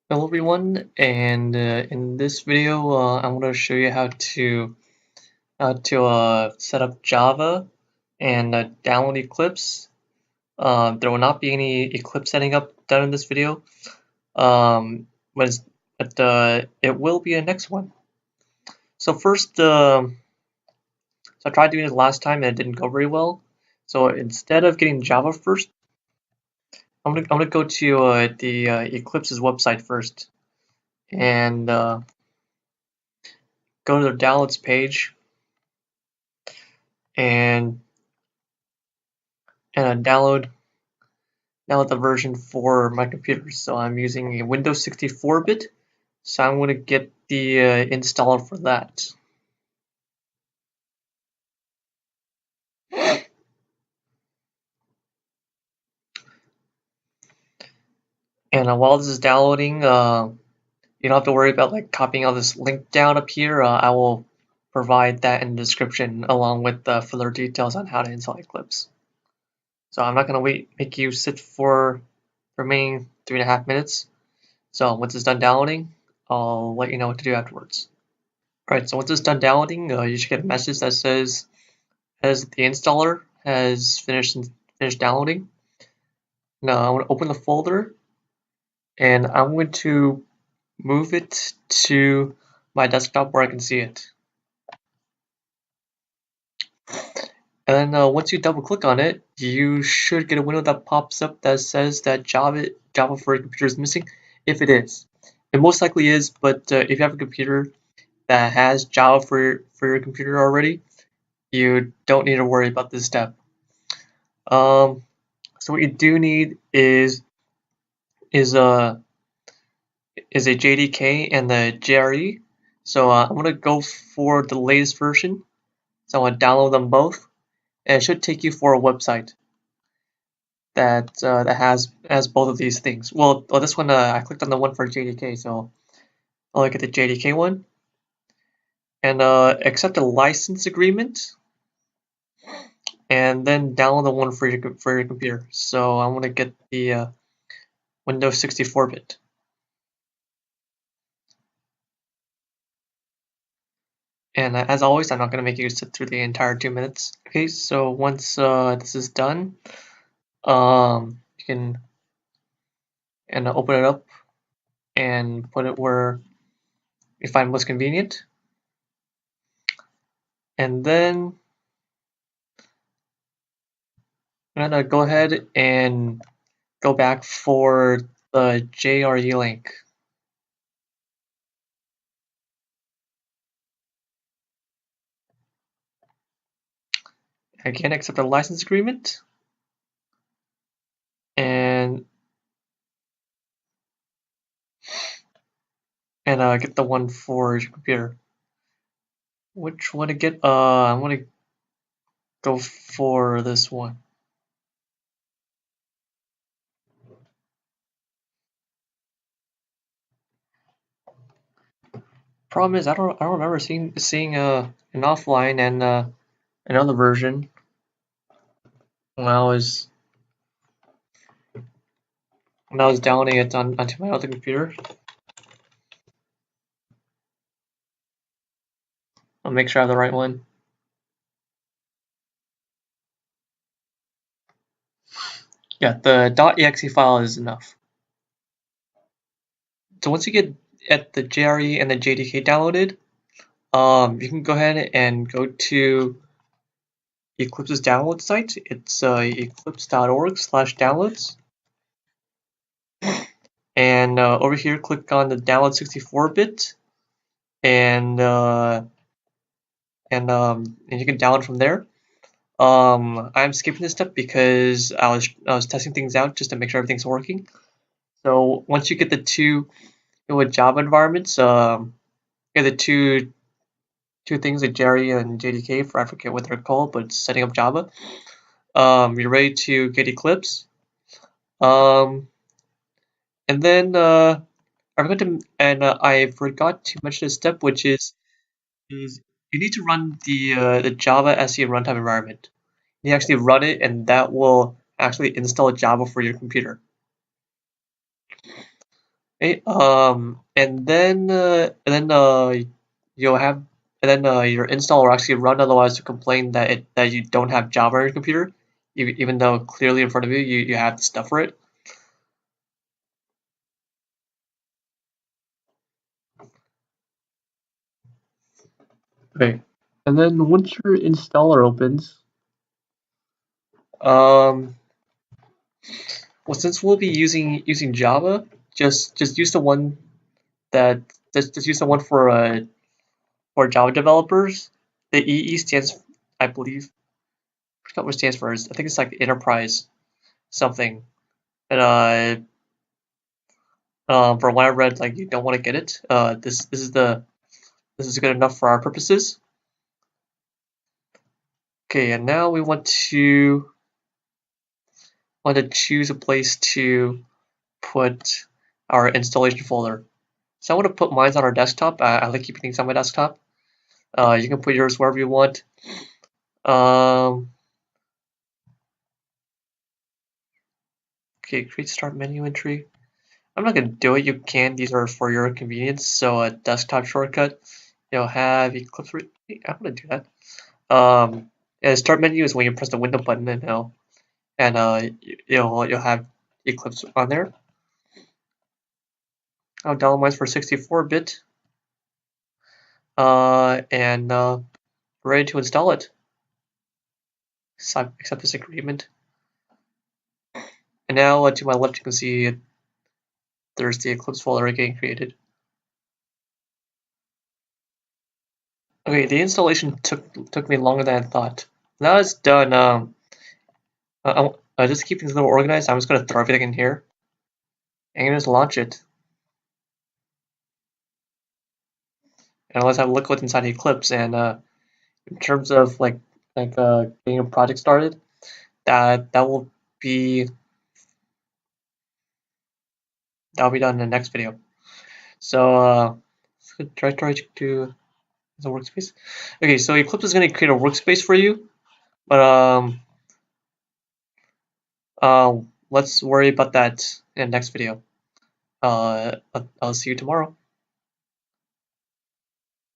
Hello everyone, and in this video, I'm going to show you how to set up Java and download Eclipse. There will not be any Eclipse setting up done in this video, um, but, it will be a next one. So first, so I tried doing it last time and it didn't go very well. So instead of getting Java first, I'm gonna go to the Eclipse's website first and go to their downloads page and download the version for my computer. So I'm using a Windows 64-bit, so I'm going to get the installer for that. And while this is downloading, you don't have to worry about like copying all this link down up here. I will provide that in the description along with further details on how to install Eclipse. So I'm not going to make you sit for the remaining 3.5 minutes. So once it's done downloading, I'll let you know what to do afterwards. Alright, so once it's done downloading, you should get a message that says as the installer has finished downloading. Now I'm going to open the folder and I'm going to move it to my desktop where I can see it. And then once you double click on it, you should get a window that pops up that says that Java for your computer is missing. If it is, it most likely is, but if you have a computer that has Java for your computer already, you don't need to worry about this step. So what you do need is a JDK and the JRE. So I'm gonna go for the latest version. So I'm gonna download them both, and it should take you for a website that has both of these things. Well, this one I clicked on the one for JDK, so I'll look at the JDK one and accept a license agreement, and then download the one for your computer. So I'm gonna get the Windows 64-bit. And as always, I'm not going to make you sit through the entire 2 minutes. Okay, so once this is done, you can open it up and put it where you find most convenient. And then I'm going to go ahead and go back for the JRE link. Again, accept a license agreement. And get the one for your computer. Which one to get? I'm gonna go for this one. Problem is, I don't remember seeing an offline and another version when I was downloading it onto my other computer. I'll make sure I have the right one. Yeah, the .exe file is enough. So once you get at the JRE and the JDK downloaded, you can go ahead and go to Eclipse's download site. It's eclipse.org/downloads. And over here, click on the download 64-bit, and you can download from there. I'm skipping this step because I was testing things out just to make sure everything's working. So once you get the two Java environments, yeah, the two things like Jerry and JDK, for I forget what they're called, but it's setting up Java. You're ready to get Eclipse. And then I forgot to mention a step, which is you need to run the Java SE runtime environment. You actually run it, and that will actually install Java for your computer. Okay, you'll have your install will actually run, otherwise to complain that you don't have Java on your computer, even though clearly in front of you you have the stuff for it. Okay, and then once your installer opens, um, well, since we'll be using Java, just use the one that just use the one for Java developers. The EE stands, I believe, I forgot what it stands for. I think it's like enterprise something. And from what I read, like you don't want to get it. This is good enough for our purposes. Okay, and now we want to choose a place to put our installation folder. So I want to put mine on our desktop. I like keeping things on my desktop. You can put yours wherever you want. Okay, create start menu entry. I'm not gonna do it. You can. These are for your convenience. So a desktop shortcut. You'll have Eclipse. I'm gonna do that. Yeah, the start menu is when you press the window button, you'll have Eclipse on there. I'll download mine for 64-bit. And ready to install it. Accept this agreement. And now to my left, you can see there's the Eclipse folder getting created. Okay, the installation took me longer than I thought. Now it's done. Just to keep things a little organized, I'm just gonna throw everything in here and just launch it. And let's have a look what's inside the Eclipse. And in terms of getting a project started, that will be that'll be done in the next video. So let's try to the workspace. Okay, so Eclipse is going to create a workspace for you, but let's worry about that in the next video. I'll see you tomorrow.